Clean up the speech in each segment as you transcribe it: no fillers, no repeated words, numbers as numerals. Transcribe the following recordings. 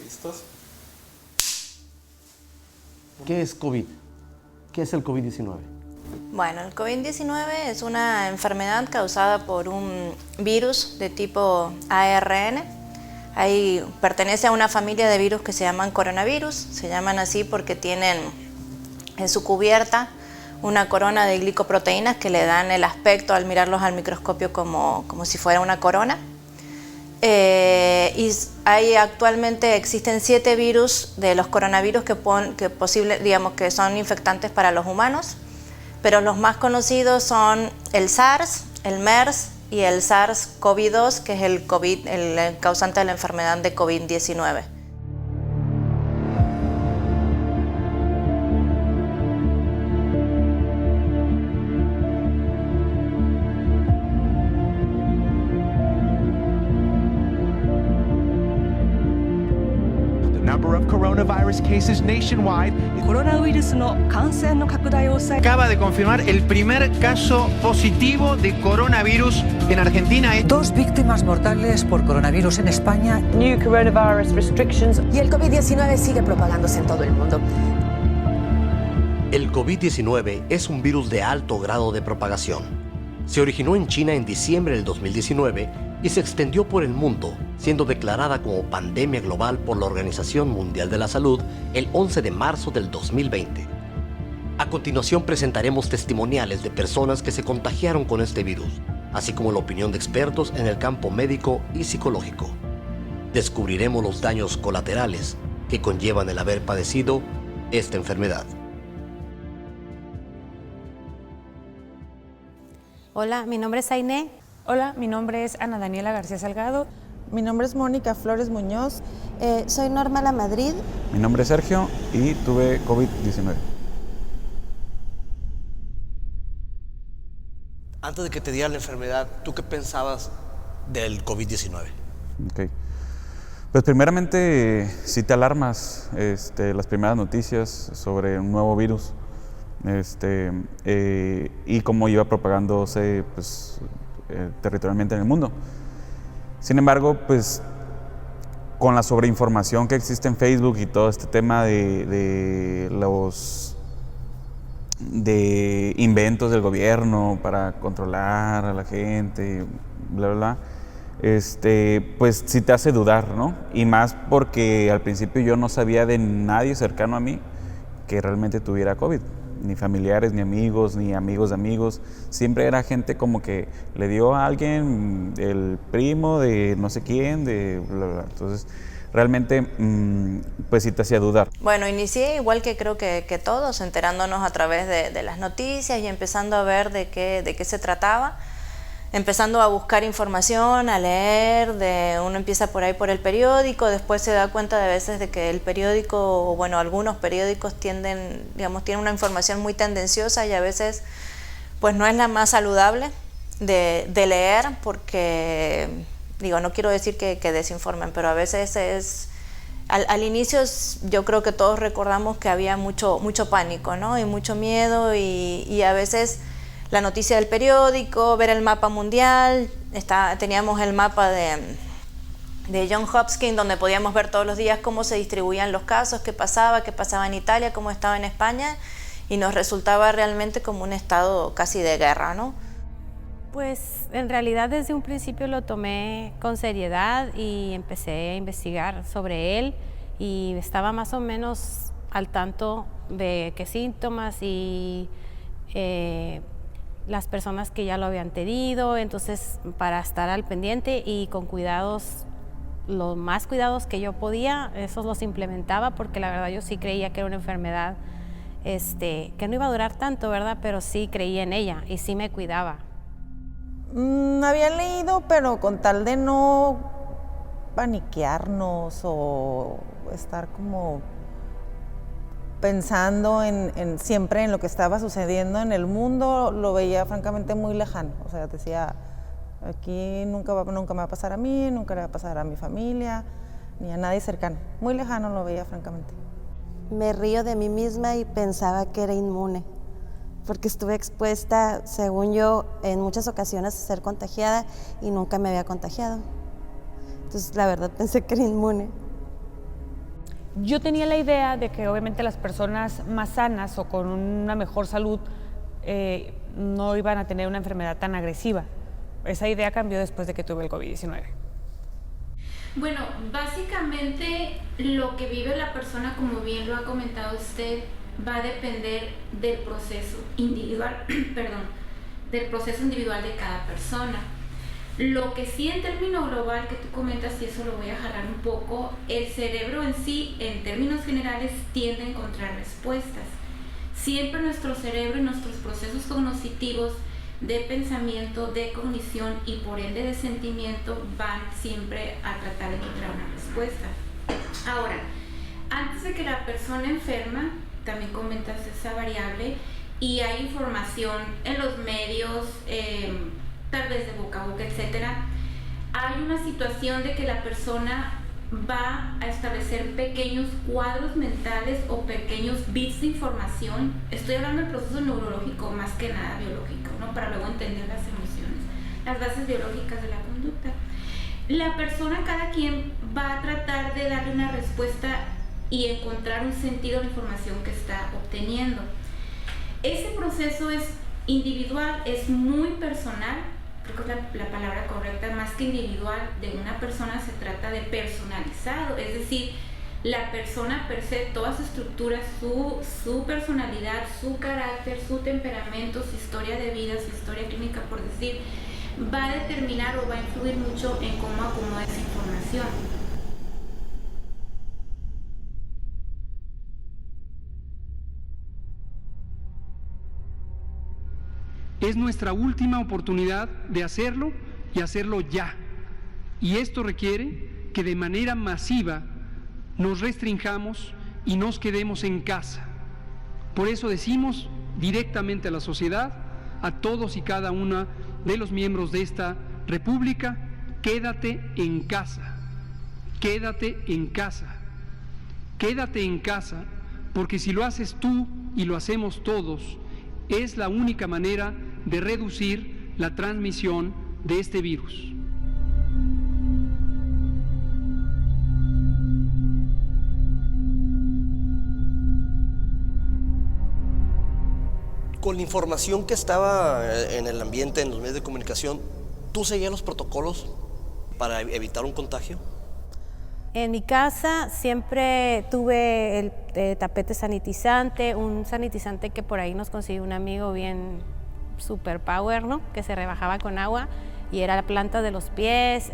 ¿Listos? ¿Qué es COVID? ¿Qué es el COVID-19? Bueno, el COVID-19 es una enfermedad causada por un virus de tipo ARN. Ahí pertenece a una familia de virus que se llaman coronavirus. Se llaman así porque tienen en su cubierta una corona de glicoproteínas que le dan el aspecto al mirarlos al microscopio como si fuera una corona. Y actualmente existen 7 virus de los coronavirus que son infectantes para los humanos, pero los más conocidos son el SARS, el MERS y el SARS-CoV-2, que es el causante de la enfermedad de COVID-19. Coronavirus cases nationwide. Acaba de confirmar el primer caso positivo de coronavirus en Argentina. 2 víctimas mortales por coronavirus en España. New coronavirus restrictions. Y el COVID-19 sigue propagándose en todo el mundo. El COVID-19 es un virus de alto grado de propagación. Se originó en China en diciembre del 2019 y se extendió por el mundo, siendo declarada como pandemia global por la Organización Mundial de la Salud el 11 de marzo del 2020. A continuación presentaremos testimoniales de personas que se contagiaron con este virus, así como la opinión de expertos en el campo médico y psicológico. Descubriremos los daños colaterales que conllevan el haber padecido esta enfermedad. Hola, mi nombre es Ainé. Hola, mi nombre es Ana Daniela García Salgado. Mi nombre es Mónica Flores Muñoz. Soy Norma La Madrid. Mi nombre es Sergio y tuve COVID-19. Antes de que te diera la enfermedad, ¿tú qué pensabas del COVID-19? Ok. Pues primeramente, si te alarmas, las primeras noticias sobre un nuevo virus, y cómo iba propagándose pues, territorialmente en el mundo. Sin embargo, pues con la sobreinformación que existe en Facebook y todo este tema de inventos del gobierno para controlar a la gente, bla, bla, bla, pues sí te hace dudar, ¿no? Y más porque al principio yo no sabía de nadie cercano a mí que realmente tuviera COVID. Ni familiares, ni amigos de amigos. Siempre era gente como que le dio a alguien, el primo de no sé quién, de bla, bla. Entonces, realmente, pues sí te hacía dudar. Bueno, inicié igual que creo que todos, enterándonos a través de las noticias y empezando a ver de qué se trataba. Empezando a buscar información, a leer, uno empieza por ahí por el periódico, después se da cuenta de veces de que el periódico, bueno, algunos periódicos tienen una información muy tendenciosa y a veces pues no es la más saludable de leer porque, no quiero decir que desinformen, pero a veces es... Al inicio yo creo que todos recordamos que había mucho pánico, ¿no? Y mucho miedo y a veces... La noticia del periódico, ver el mapa mundial, teníamos el mapa de Johns Hopkins donde podíamos ver todos los días cómo se distribuían los casos, qué pasaba en Italia, cómo estaba en España y nos resultaba realmente como un estado casi de guerra, ¿no? Pues en realidad desde un principio lo tomé con seriedad y empecé a investigar sobre él y estaba más o menos al tanto de qué síntomas y las personas que ya lo habían tenido, entonces para estar al pendiente y con cuidados, los más cuidados que yo podía, esos los implementaba porque la verdad yo sí creía que era una enfermedad que no iba a durar tanto, ¿verdad? Pero sí creía en ella y sí me cuidaba. Había leído, pero con tal de no paniquearnos o estar como pensando siempre en lo que estaba sucediendo en el mundo, lo veía francamente muy lejano. O sea, decía, aquí nunca me va a pasar a mí, nunca le va a pasar a mi familia, ni a nadie cercano. Muy lejano lo veía francamente. Me río de mí misma y pensaba que era inmune, porque estuve expuesta, según yo, en muchas ocasiones a ser contagiada y nunca me había contagiado. Entonces, la verdad, pensé que era inmune. Yo tenía la idea de que obviamente las personas más sanas o con una mejor salud no iban a tener una enfermedad tan agresiva. Esa idea cambió después de que tuve el COVID-19. Bueno, básicamente lo que vive la persona, como bien lo ha comentado usted, va a depender del proceso individual, del proceso individual de cada persona. Lo que sí en término global que tú comentas, y eso lo voy a jalar un poco, el cerebro en sí, en términos generales, tiende a encontrar respuestas. Siempre nuestro cerebro y nuestros procesos cognitivos de pensamiento, de cognición y por ende de sentimiento van siempre a tratar de encontrar una respuesta. Ahora, antes de que la persona enferma, también comentas esa variable, y hay información en los medios, tal vez de boca a boca, etcétera, hay una situación de que la persona va a establecer pequeños cuadros mentales o pequeños bits de información. Estoy hablando del proceso neurológico más que nada biológico, ¿no? Para luego entender las emociones, las bases biológicas de la conducta. La persona, cada quien va a tratar de darle una respuesta y encontrar un sentido a la información que está obteniendo. Ese proceso es individual, es muy personal. Creo que es la palabra correcta, más que individual, de una persona se trata de personalizado, es decir, la persona per se, toda su estructura, su personalidad, su carácter, su temperamento, su historia de vida, su historia clínica, por decir, va a determinar o va a influir mucho en cómo acomoda esa información. Es nuestra última oportunidad de hacerlo y hacerlo ya. Y esto requiere que de manera masiva nos restringamos y nos quedemos en casa. Por eso decimos directamente a la sociedad, a todos y cada uno de los miembros de esta república, quédate en casa, quédate en casa, quédate en casa, porque si lo haces tú y lo hacemos todos, es la única manera de reducir la transmisión de este virus. Con la información que estaba en el ambiente, en los medios de comunicación, ¿tú seguías los protocolos para evitar un contagio? En mi casa siempre tuve el tapete sanitizante, un sanitizante que por ahí nos consiguió un amigo bien super power, ¿no? Que se rebajaba con agua y era la planta de los pies,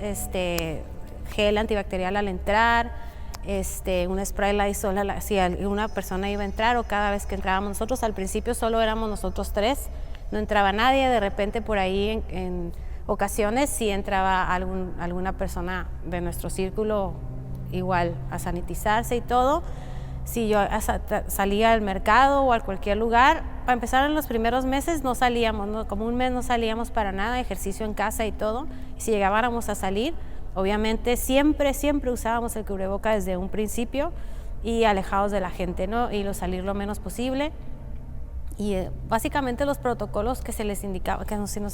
gel antibacterial al entrar, un spray Lysol si alguna persona iba a entrar o cada vez que entrábamos nosotros. Al principio solo éramos nosotros tres, no entraba nadie, de repente por ahí en ocasiones sí entraba alguna persona de nuestro círculo igual a sanitizarse y todo. Si yo salía al mercado o a cualquier lugar, para empezar en los primeros meses no salíamos, ¿no? Como un mes no salíamos para nada, ejercicio en casa y todo. Y si llegábamos a salir, obviamente siempre usábamos el cubreboca desde un principio y alejados de la gente, ¿no? Y salir lo menos posible. Y básicamente los protocolos que se nos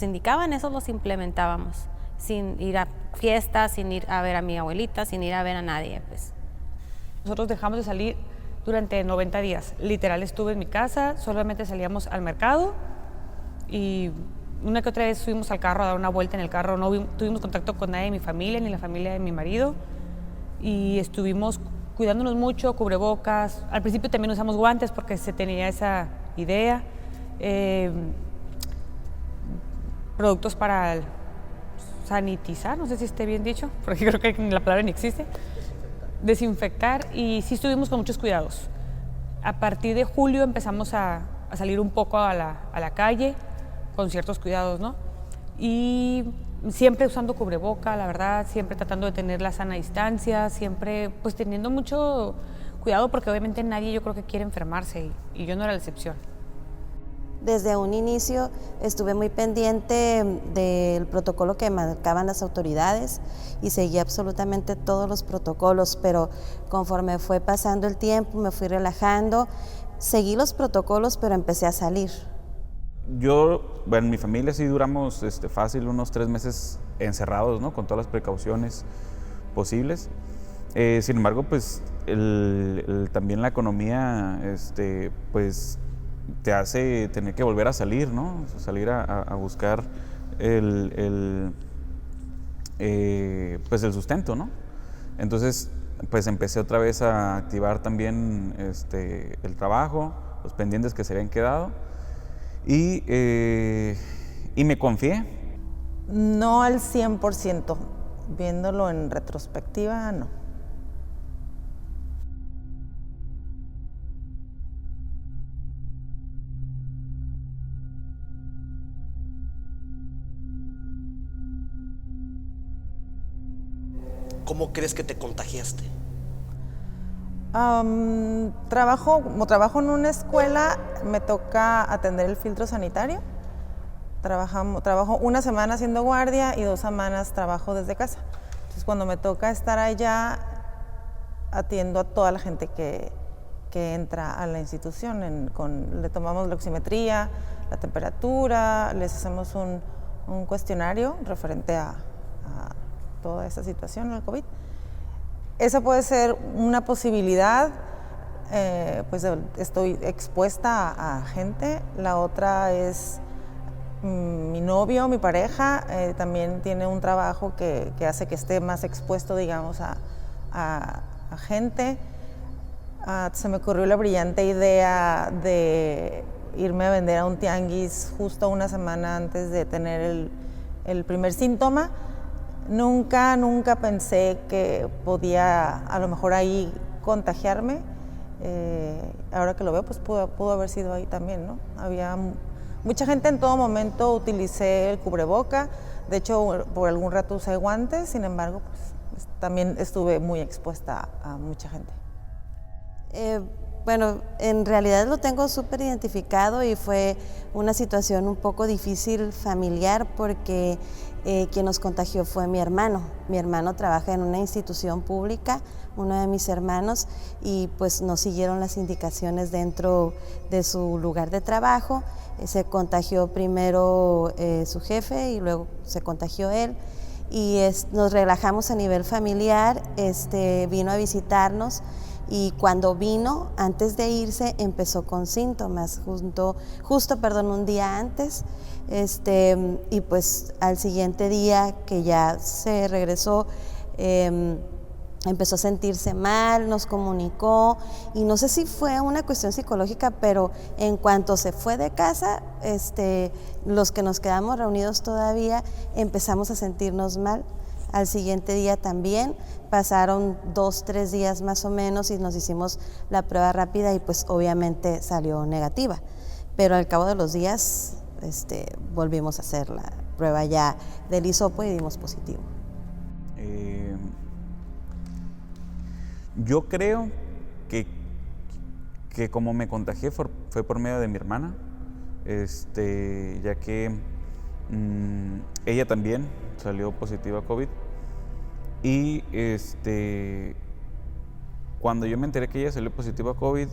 indicaban, esos los implementábamos, sin ir a fiestas, sin ir a ver a mi abuelita, sin ir a ver a nadie, pues. Nosotros dejamos de salir durante 90 días. Literal, estuve en mi casa, solamente salíamos al mercado y una que otra vez subimos al carro a dar una vuelta en el carro. No tuvimos contacto con nadie de mi familia ni la familia de mi marido y estuvimos cuidándonos mucho, cubrebocas. Al principio también usamos guantes porque se tenía esa idea. Productos para sanitizar, no sé si esté bien dicho, porque creo que la palabra ni existe. Desinfectar, y sí estuvimos con muchos cuidados. A partir de julio empezamos a salir un poco a la calle con ciertos cuidados, ¿no? Y siempre usando cubreboca, la verdad, siempre tratando de tener la sana distancia, siempre pues teniendo mucho cuidado porque obviamente nadie yo creo que quiere enfermarse y yo no era la excepción. Desde un inicio estuve muy pendiente del protocolo que marcaban las autoridades y seguí absolutamente todos los protocolos, pero conforme fue pasando el tiempo me fui relajando, seguí los protocolos pero empecé a salir. Bueno, mi familia sí duramos fácil unos 3 meses encerrados, ¿no? Con todas las precauciones posibles. Sin embargo, pues también la economía, pues te hace tener que volver a salir, ¿no? Salir a buscar pues el sustento, ¿no? Entonces, pues empecé otra vez a activar también el trabajo, los pendientes que se habían quedado y me confié. No al 100%, viéndolo en retrospectiva, no. ¿Cómo crees que te contagiaste? Trabajo en una escuela, me toca atender el filtro sanitario. Trabajo una semana haciendo guardia y 2 semanas trabajo desde casa. Entonces, cuando me toca estar allá, atiendo a toda la gente que entra a la institución. Le tomamos la oximetría, la temperatura, les hacemos un cuestionario referente a toda esta situación, el COVID. Esa puede ser una posibilidad, pues estoy expuesta a gente. La otra es mi novio, mi pareja, también tiene un trabajo que hace que esté más expuesto, digamos, a gente. Se me ocurrió la brillante idea de irme a vender a un tianguis justo una semana antes de tener el primer síntoma. Nunca pensé que podía a lo mejor ahí contagiarme. Ahora que lo veo, pues pudo haber sido ahí también, ¿no? Había mucha gente, en todo momento utilicé el cubreboca. De hecho, por algún rato usé guantes, sin embargo, pues también estuve muy expuesta a mucha gente. Bueno, en realidad lo tengo súper identificado y fue una situación un poco difícil familiar porque quien nos contagió fue mi hermano. Mi hermano trabaja en una institución pública, uno de mis hermanos, y pues no siguieron las indicaciones dentro de su lugar de trabajo. Se contagió primero su jefe y luego se contagió él. Y nos relajamos a nivel familiar, vino a visitarnos. Y cuando vino, antes de irse, empezó con síntomas, justo un día antes, y pues al siguiente día que ya se regresó, empezó a sentirse mal, nos comunicó, y no sé si fue una cuestión psicológica, pero en cuanto se fue de casa, los que nos quedamos reunidos todavía, empezamos a sentirnos mal. Al siguiente día también, pasaron 2-3 días más o menos y nos hicimos la prueba rápida y pues obviamente salió negativa. Pero al cabo de los días volvimos a hacer la prueba ya del hisopo y dimos positivo. Yo creo que como me contagié fue por medio de mi hermana, ya que ella también salió positiva a COVID y cuando yo me enteré que ella salió positiva a COVID,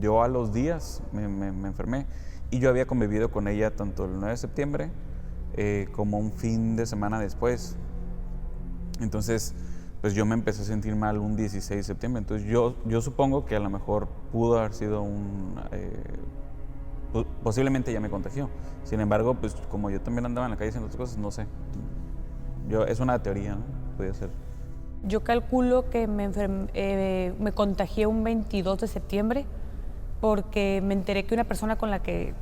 yo a los días me enfermé y yo había convivido con ella tanto el 9 de septiembre como un fin de semana después. Entonces, pues yo me empecé a sentir mal un 16 de septiembre. Entonces yo supongo que a lo mejor pudo haber sido posiblemente ya me contagió. Sin embargo, pues como yo también andaba en la calle haciendo otras cosas, no sé. Es una teoría, ¿no? Podría ser. Yo calculo que me contagié un 22 de septiembre porque me enteré que una persona con la que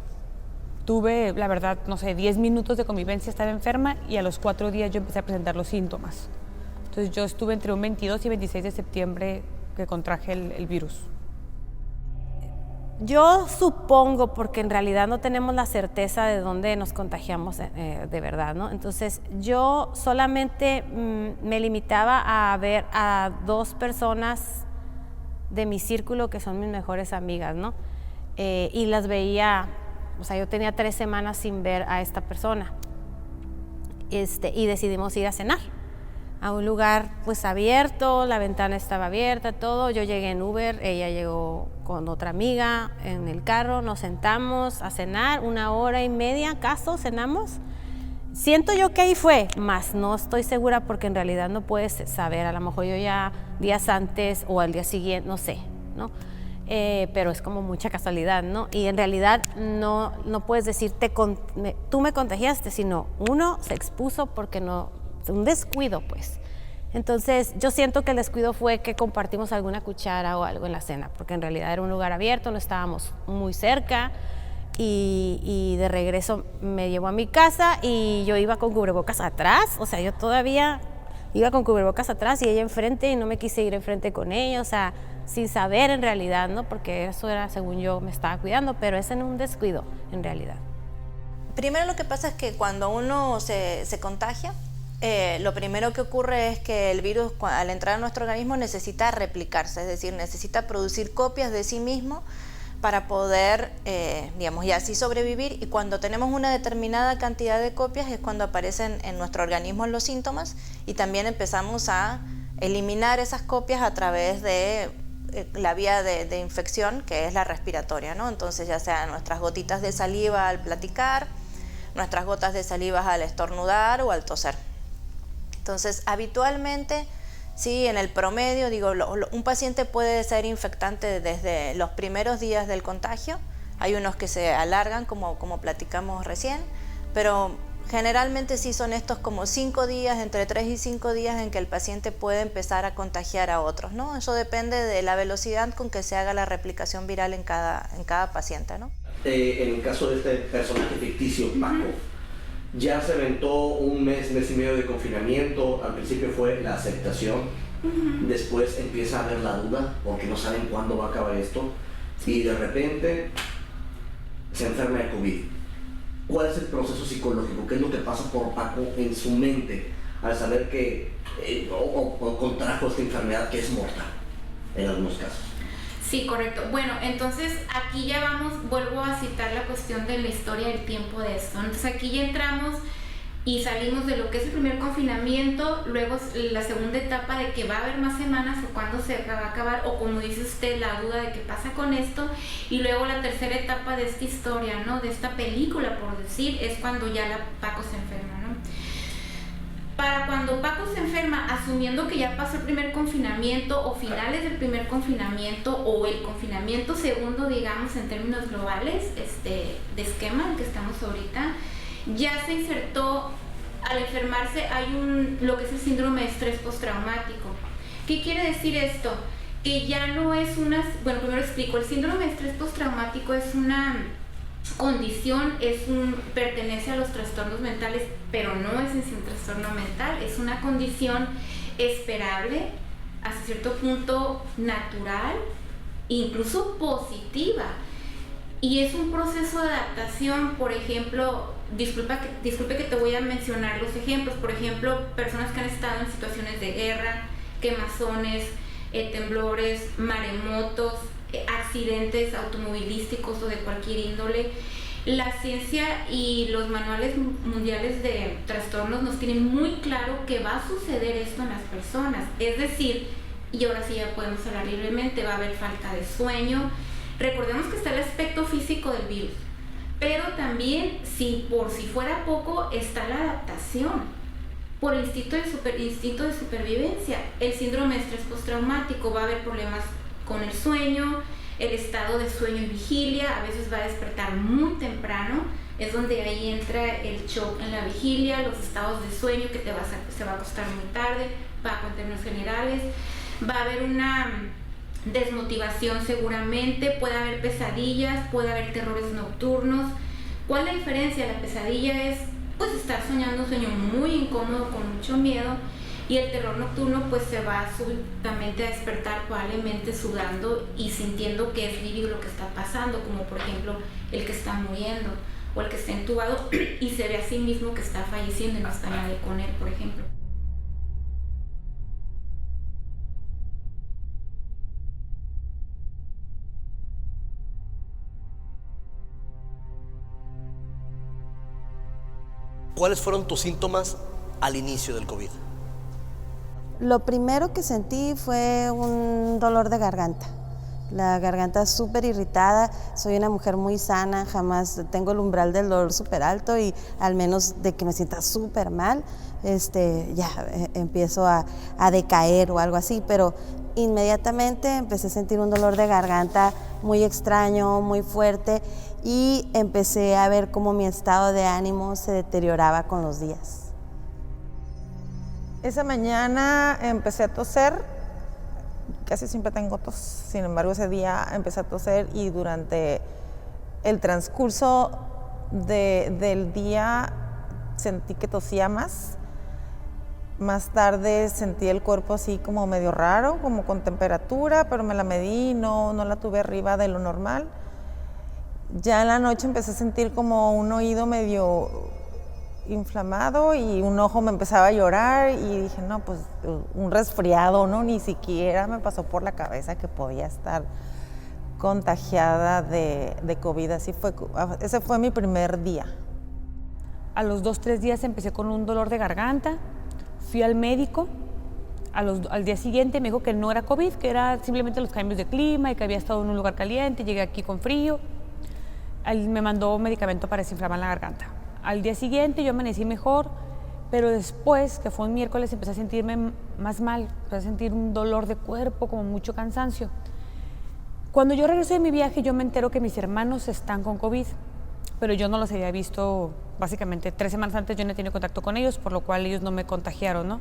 tuve, la verdad, no sé, 10 minutos de convivencia estaba enferma y a los 4 días yo empecé a presentar los síntomas. Entonces yo estuve entre un 22 y 26 de septiembre que contraje el virus. Yo supongo, porque en realidad no tenemos la certeza de dónde nos contagiamos de verdad, ¿no? Entonces yo solamente me limitaba a ver a 2 personas de mi círculo que son mis mejores amigas, ¿no? Y las veía, o sea, yo tenía 3 semanas sin ver a esta persona y decidimos ir a cenar a un lugar pues abierto, la ventana estaba abierta, todo. Yo llegué en Uber, ella llegó con otra amiga en el carro, nos sentamos a cenar, 1 hora y media, cenamos, Siento yo que ahí fue, más no estoy segura porque en realidad no puedes saber, a lo mejor yo ya días antes o al día siguiente, no sé, ¿no? Pero es como mucha casualidad, ¿no? Y en realidad no puedes decir tú me contagiaste, sino uno se expuso porque un descuido, pues. Entonces yo siento que el descuido fue que compartimos alguna cuchara o algo en la cena, porque en realidad era un lugar abierto, no estábamos muy cerca. Y de regreso me llevó a mi casa y yo iba con cubrebocas atrás, o sea, yo todavía iba con cubrebocas atrás y ella enfrente y no me quise ir enfrente con ella, o sea, sin saber en realidad, ¿no? Porque eso era, según yo, me estaba cuidando, pero es en un descuido, en realidad. Primero lo que pasa es que cuando uno se contagia, lo primero que ocurre es que el virus, al entrar a nuestro organismo, necesita replicarse, es decir, necesita producir copias de sí mismo para poder, digamos, y así sobrevivir, y cuando tenemos una determinada cantidad de copias es cuando aparecen en nuestro organismo los síntomas y también empezamos a eliminar esas copias a través de la vía de infección, que es la respiratoria, ¿no? Entonces ya sea nuestras gotitas de saliva al platicar, nuestras gotas de saliva al estornudar o al toser. Entonces habitualmente, sí, en el promedio, digo, un paciente puede ser infectante desde los primeros días del contagio. Hay unos que se alargan, como platicamos recién, pero generalmente sí son estos como 5 días, entre 3 y 5 días en que el paciente puede empezar a contagiar a otros, ¿no? Eso depende de la velocidad con que se haga la replicación viral en cada paciente, ¿no? En el caso de este personaje ficticio, Paco, ya se aventó un mes y medio de confinamiento. Al principio fue la aceptación, después empieza a haber la duda porque no saben cuándo va a acabar esto y de repente se enferma de COVID. ¿Cuál es el proceso psicológico? ¿Qué es lo que pasa por Paco en su mente al saber que o contrajo esta enfermedad que es mortal en algunos casos? Sí, correcto. Bueno, entonces aquí ya vuelvo a citar la cuestión de la historia del tiempo de esto. Entonces aquí ya entramos y salimos de lo que es el primer confinamiento, luego la segunda etapa de que va a haber más semanas o cuándo se va a acabar, o como dice usted, la duda de qué pasa con esto, y luego la tercera etapa de esta historia, ¿no? De esta película, por decir, es cuando ya Paco se enferma, ¿no? Para cuando Paco se enferma, asumiendo que ya pasó el primer confinamiento o finales del primer confinamiento o el confinamiento segundo, digamos, en términos globales, de esquema en que estamos ahorita, ya se insertó, al enfermarse hay lo que es el síndrome de estrés postraumático. ¿Qué quiere decir esto? Que ya no es bueno, primero explico, el síndrome de estrés postraumático es una condición, pertenece a los trastornos mentales, pero no es en sí un trastorno mental, es una condición esperable, hasta cierto punto natural, incluso positiva, y es un proceso de adaptación. Por ejemplo, disculpe que te voy a mencionar los ejemplos. Por ejemplo, personas que han estado en situaciones de guerra, quemazones, temblores, maremotos, accidentes automovilísticos o de cualquier índole. La ciencia y los manuales mundiales de trastornos nos tienen muy claro que va a suceder esto en las personas. Es decir, y ahora sí ya podemos hablar libremente, va a haber falta de sueño. Recordemos que está el aspecto físico del virus, pero también, por si fuera poco, está la adaptación por el instinto de supervivencia. El síndrome de estrés postraumático, va a haber problemas con el sueño, el estado de sueño y vigilia, a veces va a despertar muy temprano, es donde ahí entra el shock en la vigilia, los estados de sueño que se va a acostar muy tarde, Paco en términos generales, va a haber una desmotivación seguramente, puede haber pesadillas, puede haber terrores nocturnos. ¿Cuál es la diferencia? La pesadilla es pues estar soñando un sueño muy incómodo con mucho miedo, y el terror nocturno pues se va súbitamente a despertar probablemente sudando y sintiendo que es vívido lo que está pasando, como por ejemplo el que está muriendo o el que está entubado y se ve a sí mismo que está falleciendo y no está nadie con él, por ejemplo. ¿Cuáles fueron tus síntomas al inicio del COVID? Lo primero que sentí fue un dolor de garganta. la garganta súper irritada. Soy una mujer muy sana, jamás tengo el umbral del dolor súper alto y al menos de que me sienta súper mal, ya empiezo a decaer o algo así, pero inmediatamente empecé a sentir un dolor de garganta muy extraño, muy fuerte, y empecé a ver cómo mi estado de ánimo se deterioraba con los días. Esa mañana empecé a toser, casi siempre tengo tos, sin embargo ese día empecé a toser y durante el transcurso del día sentí que tosía más. Más tarde sentí el cuerpo así como medio raro, como con temperatura, pero me la medí y no la tuve arriba de lo normal. Ya en la noche empecé a sentir como un oído medio inflamado y un ojo me empezaba a llorar y dije, no, pues un resfriado, ¿no? Ni siquiera me pasó por la cabeza que podía estar contagiada de COVID. Ese fue mi primer día. A los 2-3 días empecé con un dolor de garganta. Fui al médico, al día siguiente me dijo que no era COVID, que era simplemente los cambios de clima y que había estado en un lugar caliente, llegué aquí con frío. Me mandó medicamento para desinflamar la garganta. Al día siguiente yo amanecí mejor, pero después, que fue un miércoles, empecé a sentirme más mal, empecé a sentir un dolor de cuerpo, como mucho cansancio. Cuando yo regresé de mi viaje, yo me entero que mis hermanos están con COVID, pero yo no los había visto, básicamente 3 semanas antes yo no he tenido contacto con ellos, por lo cual ellos no me contagiaron, ¿no?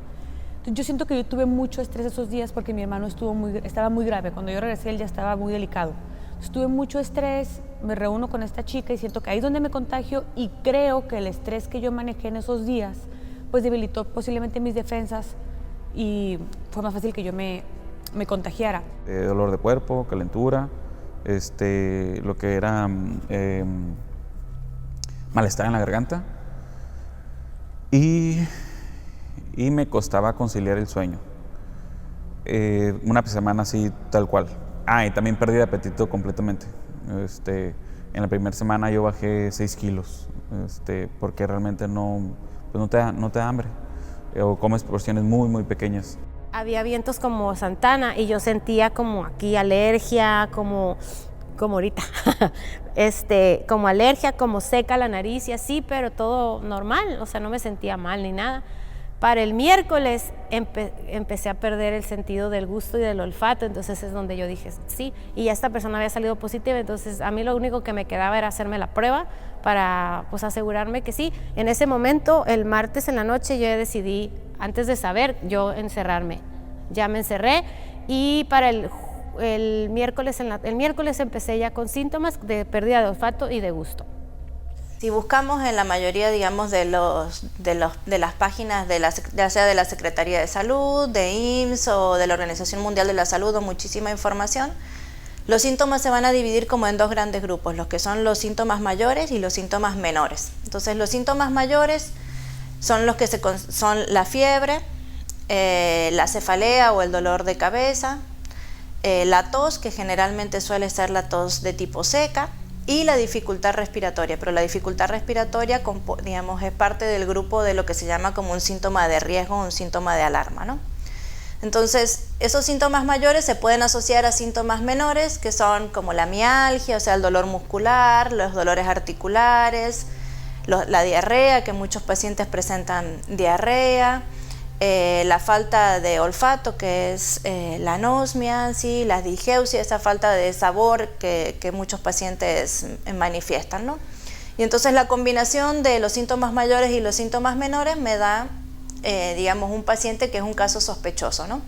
Entonces yo siento que yo tuve mucho estrés esos días porque mi hermano estaba muy grave. Cuando yo regresé él ya estaba muy delicado. Entonces tuve mucho estrés, me reúno con esta chica y siento que ahí es donde me contagio y creo que el estrés que yo manejé en esos días pues debilitó posiblemente mis defensas y fue más fácil que yo me contagiara. Dolor de cuerpo, calentura, lo que era malestar en la garganta y me costaba conciliar el sueño. Una semana así, tal cual. Y también perdí de apetito completamente. En la primera semana yo bajé 6 kilos, porque realmente no te da hambre, o comes porciones muy, muy pequeñas. Había vientos como Santana y yo sentía como aquí alergia, como ahorita, como alergia, como seca la nariz y así, pero todo normal, o sea, no me sentía mal ni nada. Para el miércoles empecé a perder el sentido del gusto y del olfato, entonces es donde yo dije sí, y ya esta persona había salido positiva, entonces a mí lo único que me quedaba era hacerme la prueba para pues asegurarme que sí. En ese momento, el martes en la noche, yo decidí, antes de saber, yo encerrarme. Ya me encerré y para el miércoles empecé ya con síntomas de pérdida de olfato y de gusto. Si buscamos en la mayoría, digamos, de las páginas, ya sea de la Secretaría de Salud, de IMSS o de la Organización Mundial de la Salud o muchísima información, los síntomas se van a dividir como en 2 grandes grupos, los que son los síntomas mayores y los síntomas menores. Entonces, los síntomas mayores son los que son la fiebre, la cefalea o el dolor de cabeza, la tos, que generalmente suele ser la tos de tipo seca, y la dificultad respiratoria, pero la dificultad respiratoria, digamos, es parte del grupo de lo que se llama como un síntoma de riesgo, un síntoma de alarma, ¿no? Entonces, esos síntomas mayores se pueden asociar a síntomas menores, que son como la mialgia, o sea, el dolor muscular, los dolores articulares, la diarrea, que muchos pacientes presentan diarrea, la falta de olfato, que es la anosmia, ¿sí? La digeusia, esa falta de sabor que muchos pacientes manifiestan, ¿no? Y entonces la combinación de los síntomas mayores y los síntomas menores me da, digamos, un paciente que es un caso sospechoso, ¿no?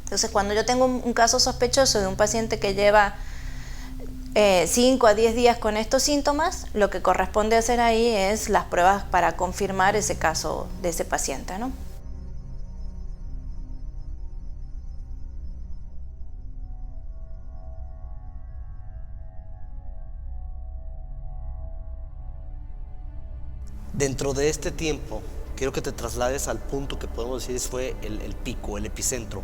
Entonces, cuando yo tengo un caso sospechoso de un paciente que lleva 5 a 10 días con estos síntomas, lo que corresponde hacer ahí es las pruebas para confirmar ese caso de ese paciente, ¿no? Dentro de este tiempo, quiero que te traslades al punto que podemos decir fue el pico, el epicentro.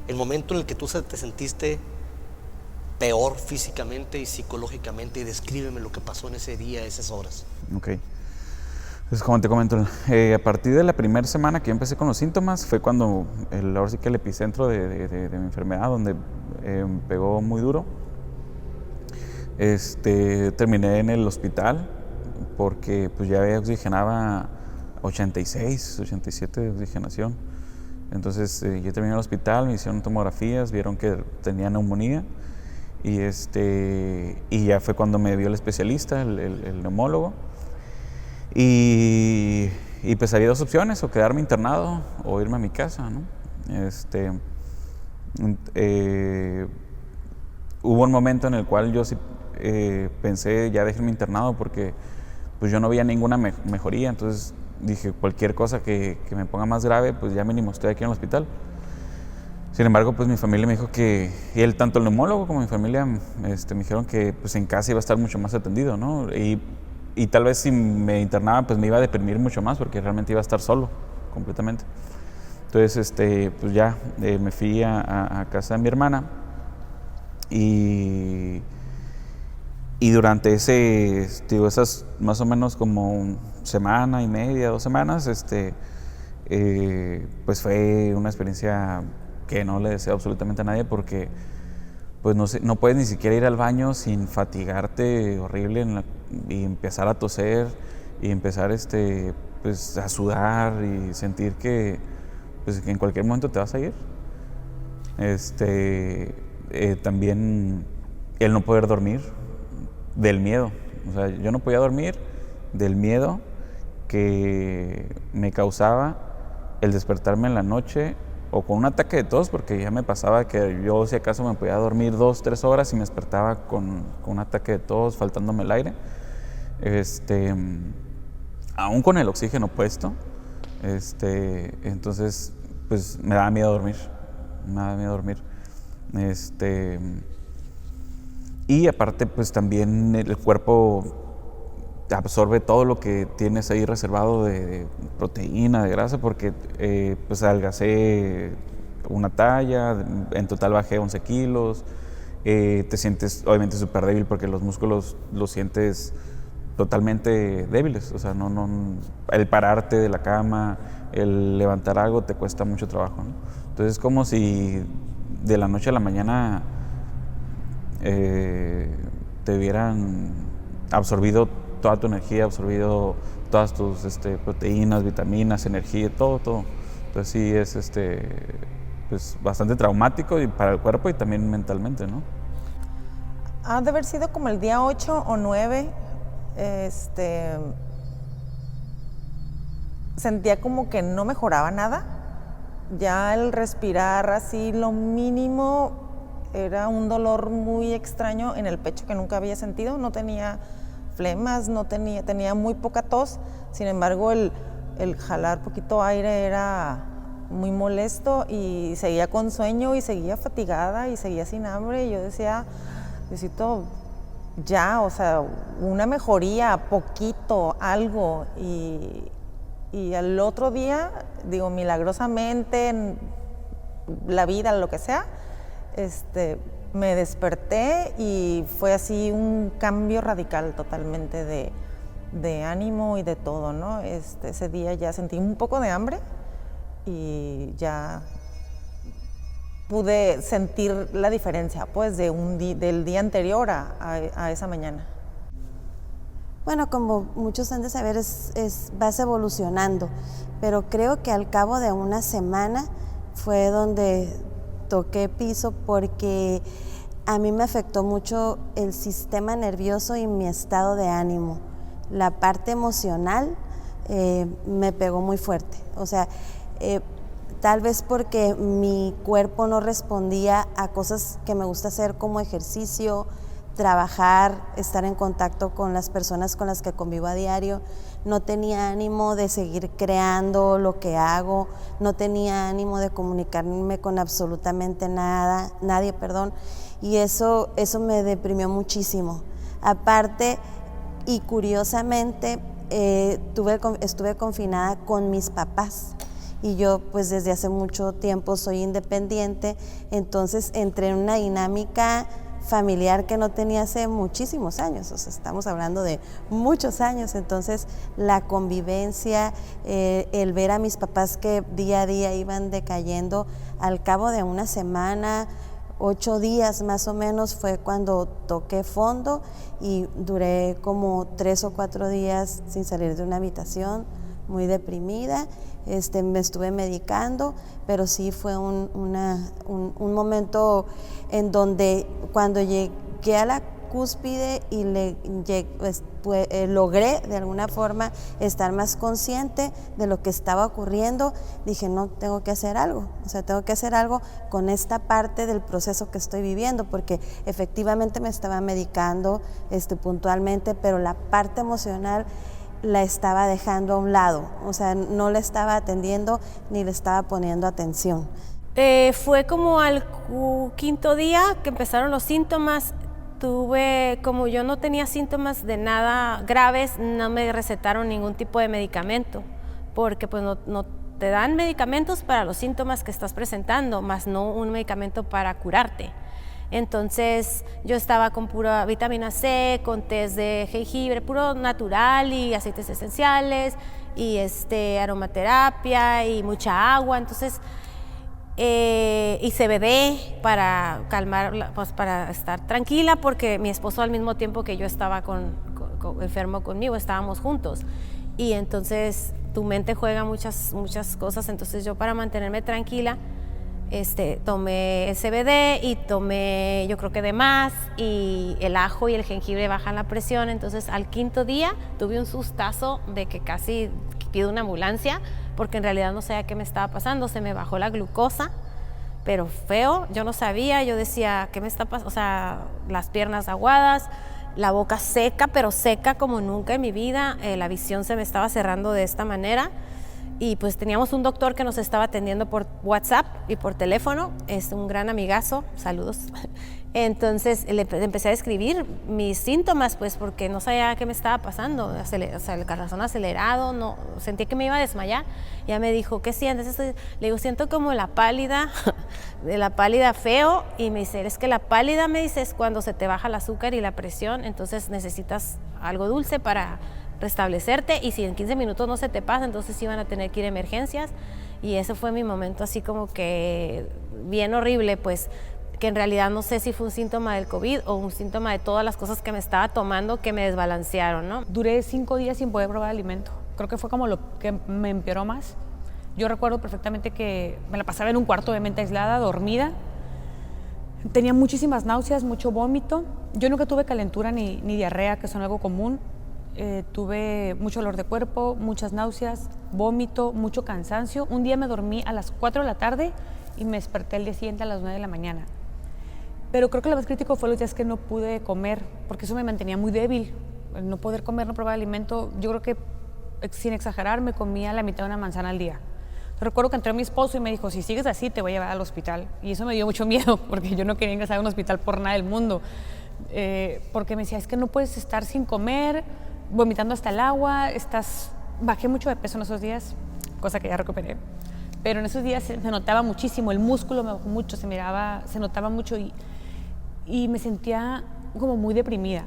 El momento en el que tú te sentiste peor físicamente y psicológicamente, y descríbeme lo que pasó en ese día, esas horas. Ok. Pues como te comento, a partir de la primera semana que yo empecé con los síntomas, fue cuando ahora sí que el epicentro de mi enfermedad, donde me pegó muy duro, Terminé en el hospital porque pues ya oxigenaba 86, 87 de oxigenación. Entonces yo terminé en el hospital, me hicieron tomografías, vieron que tenía neumonía y ya fue cuando me vio el especialista, el neumólogo. Y pues había dos opciones, o quedarme internado o irme a mi casa, ¿no? Hubo un momento en el cual yo sí pensé ya dejarme internado porque pues yo no veía ninguna mejoría, entonces dije cualquier cosa que me ponga más grave, pues ya mínimo estoy aquí en el hospital. Sin embargo, pues mi familia me dijo que, y tanto el neumólogo como mi familia me dijeron que pues en casa iba a estar mucho más atendido, ¿no? Y tal vez si me internaba pues me iba a deprimir mucho más porque realmente iba a estar solo completamente. Entonces pues ya me fui a casa de mi hermana y durante esas más o menos como semana y media, 2 semanas, pues fue una experiencia que no le deseo absolutamente a nadie porque pues no puedes ni siquiera ir al baño sin fatigarte horrible y empezar a toser y empezar pues a sudar y sentir que pues que en cualquier momento te vas a ir. También el no poder dormir del miedo, o sea, yo no podía dormir del miedo que me causaba el despertarme en la noche o con un ataque de tos, porque ya me pasaba que yo si acaso me podía dormir 2-3 horas y me despertaba con un ataque de tos, faltándome el aire, aún con el oxígeno puesto, entonces pues me daba miedo dormir, y aparte pues también el cuerpo absorbe todo lo que tienes ahí reservado de proteína, de grasa, porque pues adelgacé una talla, en total bajé 11 kilos, te sientes obviamente súper débil porque los músculos los sientes totalmente débiles, o sea, el pararte de la cama, el levantar algo te cuesta mucho trabajo, ¿no? Entonces es como si de la noche a la mañana te hubieran absorbido toda tu energía, absorbido todas tus proteínas, vitaminas, energía, todo. Entonces sí es pues bastante traumático y para el cuerpo y también mentalmente, ¿no? Ha de haber sido como el día 8 o 9, sentía como que no mejoraba nada. Ya el respirar así lo mínimo era un dolor muy extraño en el pecho que nunca había sentido, no tenía flemas, tenía muy poca tos, sin embargo el jalar poquito aire era muy molesto y seguía con sueño y seguía fatigada y seguía sin hambre y yo decía, necesito ya, o sea, una mejoría, poquito, algo y al otro día, digo, milagrosamente, la vida, lo que sea, me desperté y fue así un cambio radical totalmente de ánimo y de todo, ¿no? Ese día ya sentí un poco de hambre y ya pude sentir la diferencia, pues, del día anterior a esa mañana. Bueno, como muchos han de saber, vas evolucionando, pero creo que al cabo de una semana fue donde toqué piso porque a mí me afectó mucho el sistema nervioso y mi estado de ánimo. La parte emocional me pegó muy fuerte, o sea, tal vez porque mi cuerpo no respondía a cosas que me gusta hacer como ejercicio, trabajar, estar en contacto con las personas con las que convivo a diario. No tenía ánimo de seguir creando lo que hago, no tenía ánimo de comunicarme con absolutamente nadie, y eso me deprimió muchísimo. Aparte, y curiosamente, estuve confinada con mis papás. Y yo pues desde hace mucho tiempo soy independiente, entonces entré en una dinámica familiar que no tenía hace muchísimos años, o sea, estamos hablando de muchos años, entonces la convivencia, el ver a mis papás que día a día iban decayendo, al cabo de una semana 8 días más o menos fue cuando toqué fondo y duré como 3 o 4 días sin salir de una habitación, muy deprimida. Me estuve medicando, pero sí fue un momento en donde cuando llegué a la cúspide y logré de alguna forma estar más consciente de lo que estaba ocurriendo, dije, no, tengo que hacer algo, o sea, tengo que hacer algo con esta parte del proceso que estoy viviendo, porque efectivamente me estaba medicando puntualmente, pero la parte emocional la estaba dejando a un lado, o sea, no la estaba atendiendo ni le estaba poniendo atención. Fue como al 5.º día que empezaron los síntomas. Como yo no tenía síntomas de nada graves, no me recetaron ningún tipo de medicamento, porque pues no te dan medicamentos para los síntomas que estás presentando, más no un medicamento para curarte. Entonces yo estaba con pura vitamina C, con tés de jengibre, puro natural y aceites esenciales y aromaterapia y mucha agua, entonces y CBD para calmar, pues para estar tranquila, porque mi esposo al mismo tiempo que yo estaba enfermo conmigo, estábamos juntos, y entonces tu mente juega muchas cosas. Entonces yo, para mantenerme tranquila, tomé el CBD y tomé, yo creo que de más, y el ajo y el jengibre bajan la presión. Entonces al 5.º día tuve un sustazo de que casi pido una ambulancia, porque en realidad no sabía qué me estaba pasando. Se me bajó la glucosa, pero feo, yo no sabía, yo decía, ¿qué me está pasando? O sea, las piernas aguadas, la boca seca, pero seca como nunca en mi vida, la visión se me estaba cerrando de esta manera. Y pues teníamos un doctor que nos estaba atendiendo por WhatsApp y por teléfono, es un gran amigazo, saludos. Entonces le empecé a describir mis síntomas, pues porque no sabía qué me estaba pasando, o sea, el corazón acelerado, no, sentí que me iba a desmayar. Ya me dijo, ¿qué sientes? Le digo, siento como la pálida, de la pálida feo, y me dice, es que la pálida, me dice, es cuando se te baja el azúcar y la presión, entonces necesitas algo dulce para restablecerte, y si en 15 minutos no se te pasa, entonces iban a tener que ir a emergencias. Y ese fue mi momento así como que bien horrible, pues que en realidad no sé si fue un síntoma del COVID o un síntoma de todas las cosas que me estaba tomando que me desbalancearon, ¿no? Duré 5 días sin poder probar alimento. Creo que fue como lo que me empeoró más. Yo recuerdo perfectamente que me la pasaba en un cuarto, obviamente aislada, dormida. Tenía muchísimas náuseas, mucho vómito. Yo nunca tuve calentura ni diarrea, que son algo común. Tuve mucho dolor de cuerpo, muchas náuseas, vómito, mucho cansancio. Un día me dormí a las 4 de la tarde y me desperté el día siguiente a las 9 de la mañana. Pero creo que lo más crítico fue los días que no pude comer, porque eso me mantenía muy débil. El no poder comer, no probar alimento, yo creo que, sin exagerar, me comía la mitad de una manzana al día. Recuerdo que entró mi esposo y me dijo, si sigues así te voy a llevar al hospital. Y eso me dio mucho miedo, porque yo no quería ingresar a un hospital por nada del mundo. Porque me decía, es que no puedes estar sin comer, vomitando hasta el agua, bajé mucho de peso en esos días, cosa que ya recuperé. Pero en esos días se notaba muchísimo, el músculo me bajó mucho, se notaba mucho y me sentía como muy deprimida.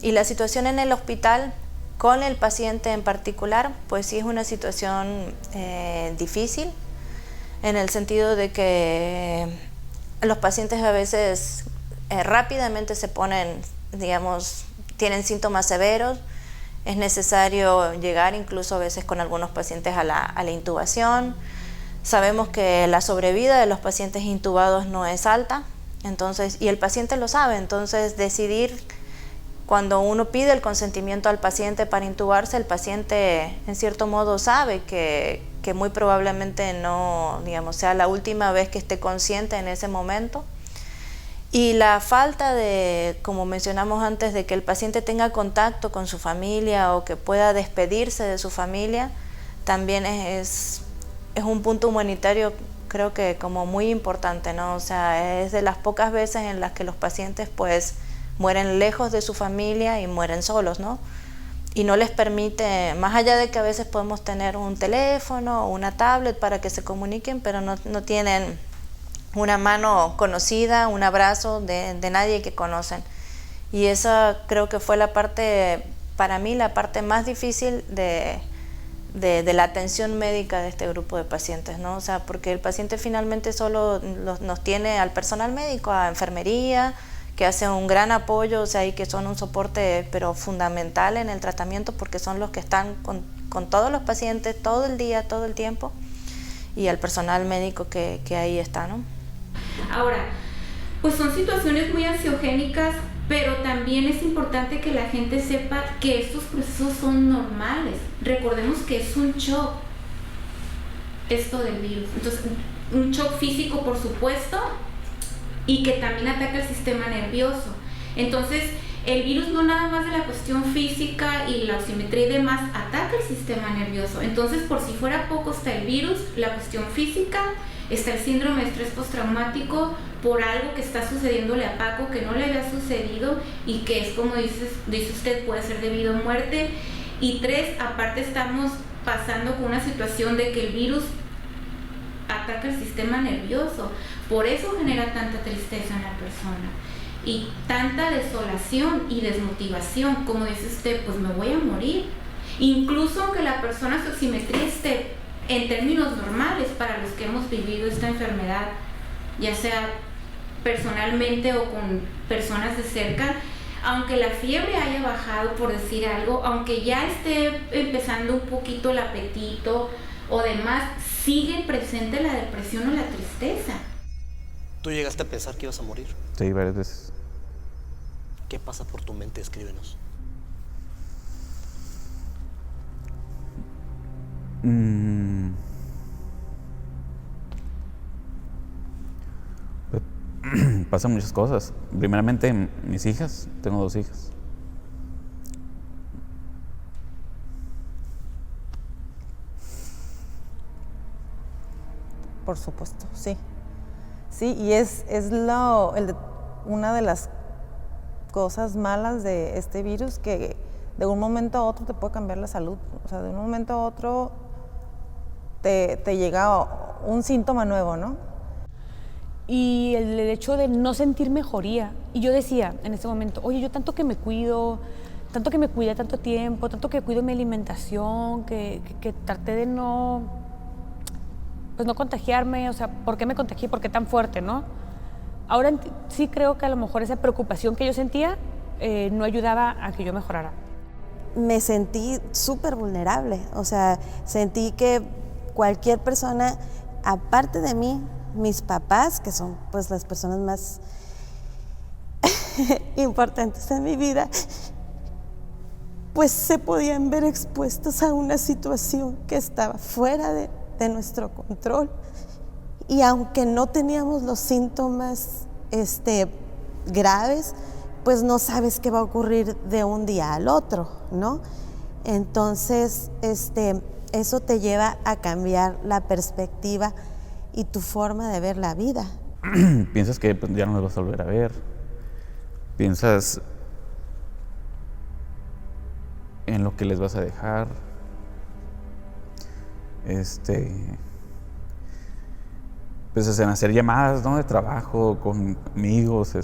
Y la situación en el hospital con el paciente en particular, pues sí es una situación difícil, en el sentido de que los pacientes a veces rápidamente se ponen, digamos, tienen síntomas severos. Es necesario llegar incluso a veces con algunos pacientes a la intubación. Sabemos que la sobrevida de los pacientes intubados no es alta, entonces, y el paciente lo sabe, entonces decidir cuando uno pide el consentimiento al paciente para intubarse, el paciente en cierto modo sabe que muy probablemente no, digamos, sea la última vez que esté consciente en ese momento. Y la falta de, como mencionamos antes, de que el paciente tenga contacto con su familia o que pueda despedirse de su familia, también es un punto humanitario, creo que como muy importante, ¿no? O sea, es de las pocas veces en las que los pacientes pues mueren lejos de su familia y mueren solos, ¿no? Y no les permite, más allá de que a veces podemos tener un teléfono o una tablet para que se comuniquen, pero no tienen una mano conocida, un abrazo de nadie que conocen. Y esa creo que fue la parte, para mí, la parte más difícil de de la atención médica de este grupo de pacientes, ¿no? O sea, porque el paciente finalmente solo nos tiene al personal médico, a enfermería, que hace un gran apoyo, o sea, y que son un soporte pero fundamental en el tratamiento, porque son los que están con todos los pacientes todo el día, todo el tiempo, y al personal médico que ahí está, ¿no? Ahora, pues son situaciones muy ansiogénicas, pero también es importante que la gente sepa que estos procesos son normales. Recordemos que es un shock, esto del virus. Entonces, un shock físico, por supuesto, y que también ataca el sistema nervioso. Entonces, el virus no nada más de la cuestión física y la oximetría y demás, ataca el sistema nervioso. Entonces, por si fuera poco, está el virus, la cuestión física, está el síndrome de estrés postraumático por algo que está sucediéndole a Paco que no le había sucedido y que es, como dice usted, puede ser debido a muerte. Y 3, aparte estamos pasando con una situación de que el virus ataca el sistema nervioso. Por eso genera tanta tristeza en la persona y tanta desolación y desmotivación, como dice usted, pues me voy a morir. Incluso aunque la persona su oximetría esté en términos normales para los que hemos vivido esta enfermedad, ya sea personalmente o con personas de cerca, aunque la fiebre haya bajado, por decir algo, aunque ya esté empezando un poquito el apetito o demás, sigue presente la depresión o la tristeza. ¿Tú llegaste a pensar que ibas a morir? Sí, varias veces. ¿Qué pasa por tu mente? Escríbenos. Pasan muchas cosas. Primeramente, mis hijas. Tengo 2 hijas. Por supuesto, sí. Sí, y es una de las cosas malas de este virus, que de un momento a otro te puede cambiar la salud. O sea, de un momento a otro te llega un síntoma nuevo, ¿no? Y el hecho de no sentir mejoría. Y yo decía en ese momento, oye, yo tanto que me cuido, tanto que me cuidé tanto tiempo, tanto que cuido mi alimentación, que traté de no contagiarme, o sea, ¿por qué me contagié? ¿Por qué tan fuerte, no? Ahora sí creo que a lo mejor esa preocupación que yo sentía no ayudaba a que yo mejorara. Me sentí súper vulnerable, o sea, sentí que cualquier persona, aparte de mí, mis papás, que son pues las personas más importantes en mi vida, pues se podían ver expuestos a una situación que estaba fuera de nuestro control. Y aunque no teníamos los síntomas graves, pues no sabes qué va a ocurrir de un día al otro, ¿no? Entonces, eso te lleva a cambiar la perspectiva y tu forma de ver la vida. Piensas que pues, ya no los vas a volver a ver. Piensas en lo que les vas a dejar. Pues en hacer llamadas, ¿no? De trabajo con amigos,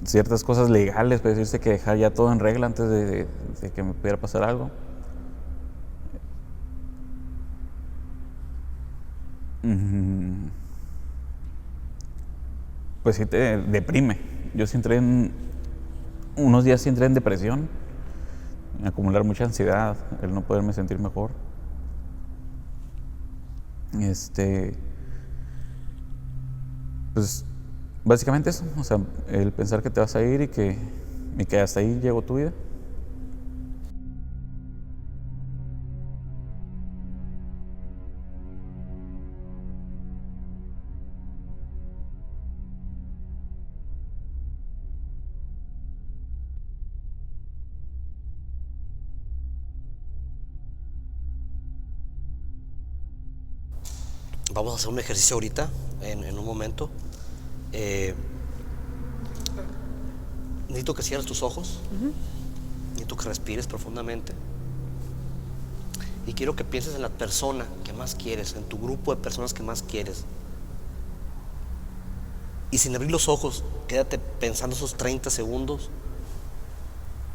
ciertas cosas legales, pues decirse que dejar ya todo en regla antes de que me pudiera pasar algo. Pues sí te deprime. Yo sí unos días sí entré en depresión, en acumular mucha ansiedad, el no poderme sentir mejor. Pues básicamente eso, o sea, el pensar que te vas a ir y que hasta ahí llegó tu vida. Vamos a hacer un ejercicio ahorita, en un momento. Necesito que cierres tus ojos. Necesito que respires profundamente. Y quiero que pienses en la persona que más quieres, en tu grupo de personas que más quieres. Y sin abrir los ojos, quédate pensando esos 30 segundos.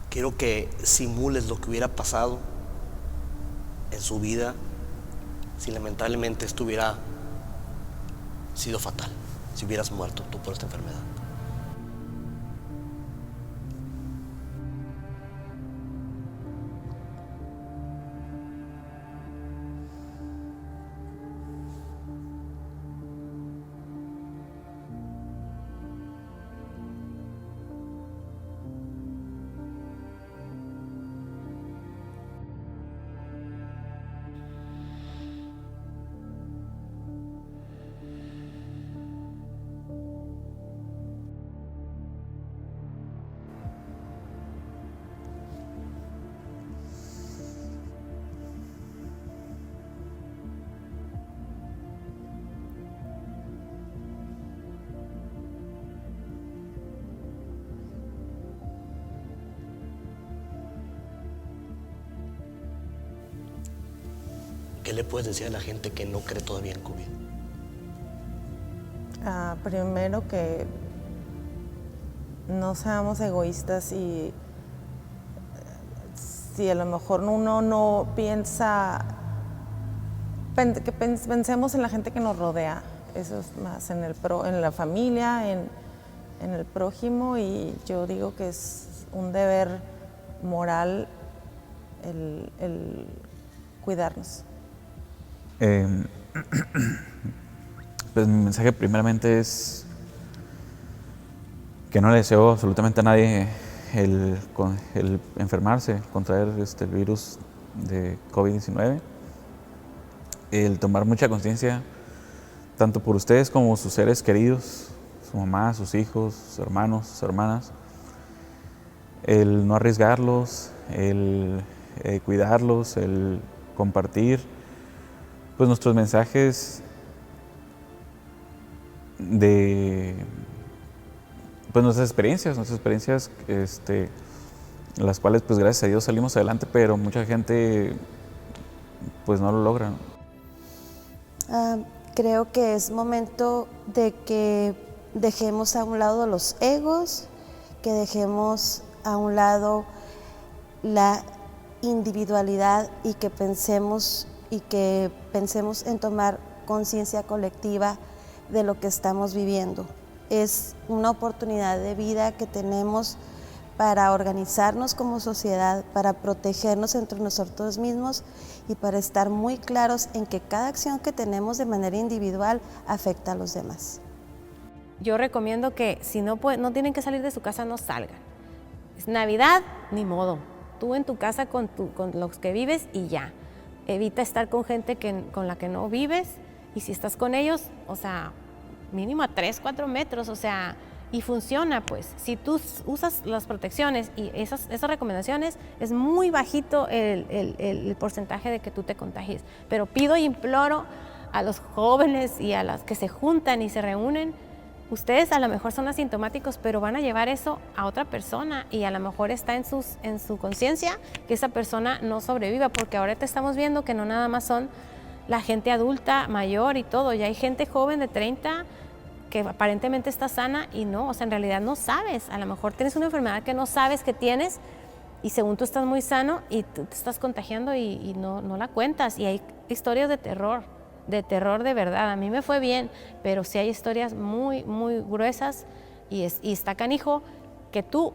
Quiero que simules lo que hubiera pasado en su vida si lamentablemente esto hubiera sido fatal, si hubieras muerto tú por esta enfermedad? ¿Qué le puedes decir a la gente que no cree todavía en COVID? Primero que no seamos egoístas y si a lo mejor uno no piensa, que pensemos en la gente que nos rodea, eso es más, en la familia, en el prójimo, y yo digo que es un deber moral el cuidarnos. Pues mi mensaje primeramente es que no le deseo absolutamente a nadie el enfermarse, contraer el virus de COVID-19. El tomar mucha conciencia, tanto por ustedes como sus seres queridos, su mamá, sus hijos, sus hermanos, sus hermanas. El no arriesgarlos, el cuidarlos, el compartir pues nuestros mensajes de pues nuestras experiencias las cuales pues gracias a Dios salimos adelante, pero mucha gente pues no lo logra. Creo que es momento de que dejemos a un lado los egos, que dejemos a un lado la individualidad y que pensemos en tomar conciencia colectiva de lo que estamos viviendo. Es una oportunidad de vida que tenemos para organizarnos como sociedad, para protegernos entre nosotros mismos y para estar muy claros en que cada acción que tenemos de manera individual afecta a los demás. Yo recomiendo que si no tienen que salir de su casa, no salgan. Es Navidad, ni modo. Tú en tu casa con los que vives y ya. Evita estar con gente con la que no vives, y si estás con ellos, o sea, mínimo a 3-4 metros, o sea, y funciona pues. Si tú usas las protecciones y esas recomendaciones, es muy bajito el porcentaje de que tú te contagies. Pero pido e imploro a los jóvenes y a las que se juntan y se reúnen, ustedes a lo mejor son asintomáticos, pero van a llevar eso a otra persona y a lo mejor está en su conciencia que esa persona no sobreviva, porque ahorita estamos viendo que no nada más son la gente adulta, mayor y todo, ya hay gente joven de 30 que aparentemente está sana y no, o sea, en realidad no sabes, a lo mejor tienes una enfermedad que no sabes que tienes y según tú estás muy sano y tú te estás contagiando y no la cuentas, y hay historias de terror de verdad. A mí me fue bien, pero sí hay historias muy, muy gruesas y está canijo que tú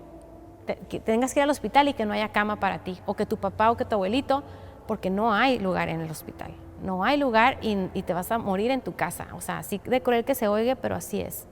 que tengas que ir al hospital y que no haya cama para ti, o que tu papá o que tu abuelito, porque no hay lugar en el hospital. No hay lugar y te vas a morir en tu casa. O sea, así de cruel que se oiga, pero así es.